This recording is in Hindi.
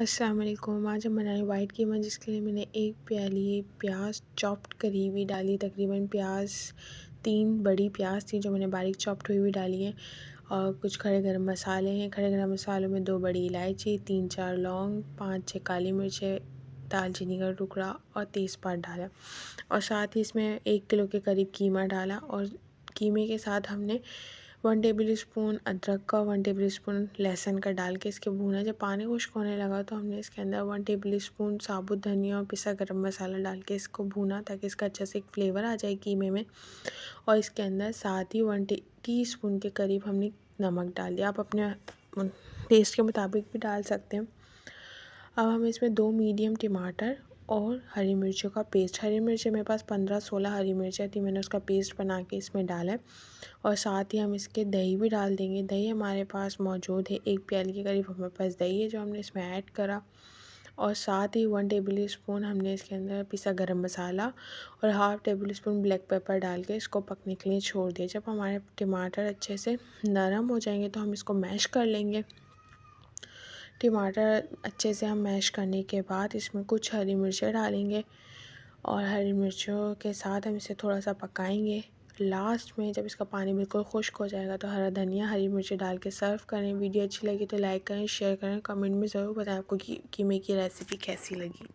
अस्सलाम वालेकुम। आज हम बनाएंगे वाइट कीमा, जिसके लिए मैंने एक प्याली प्याज चॉप्ड करी हुई डाली। तकरीबन प्याज 3 बड़ी प्याज थी जो मैंने बारीक चॉप्ड हुई हुई डाली है। और कुछ खड़े गरम मसाले हैं। खड़े गरम मसालों में 2 बड़ी इलायची, 3-4 लौंग, 5-6 काली मिर्चें, दालचीनी का टुकड़ा और तेज़पात डाला। और साथ ही इसमें 1 किलो के करीब कीमा डाला। और कीमे के साथ हमने 1 टेबल स्पून अदरक का, 1 टेबल स्पून लहसुन का डाल के इसके भूना। जब पानी खुश्क होने लगा तो हमने इसके अंदर 1 टेबल स्पून साबुत धनिया और पिसा गरम मसाला डाल के इसको भूना, ताकि इसका अच्छा से एक फ्लेवर आ जाए कीमे में। और इसके अंदर साथ ही 1 टीस्पून के करीब हमने नमक डाल दिया। आप अपने टेस्ट के मुताबिक भी डाल सकते हैं। अब हम इसमें 2 मीडियम टमाटर और हरी मिर्चों का पेस्ट, हरी मिर्चें मेरे पास 15-16 हरी मिर्चें थी, मैंने उसका पेस्ट बना के इसमें डाला है। और साथ ही हम इसके दही भी डाल देंगे। दही हमारे पास मौजूद है, 1 प्याली के करीब हमारे पास दही है जो हमने इसमें ऐड करा। और साथ ही 1 टेबल स्पून हमने इसके अंदर पिसा गरम मसाला और ½ टेबल स्पून ब्लैक पेपर डाल के इसको पकने के लिए छोड़ दिया। जब हमारे टमाटर अच्छे से नरम हो जाएंगे तो हम इसको मैश कर लेंगे। टमाटर अच्छे से हम मैश करने के बाद इसमें कुछ हरी मिर्चें डालेंगे और हरी मिर्चों के साथ हम इसे थोड़ा सा पकाएंगे। लास्ट में जब इसका पानी बिल्कुल खुश्क हो जाएगा तो हरा धनिया, हरी मिर्ची डाल के सर्व करें। वीडियो अच्छी लगी तो लाइक करें, शेयर करें, कमेंट में ज़रूर बताएं आपको कीमे की रेसिपी कैसी लगी।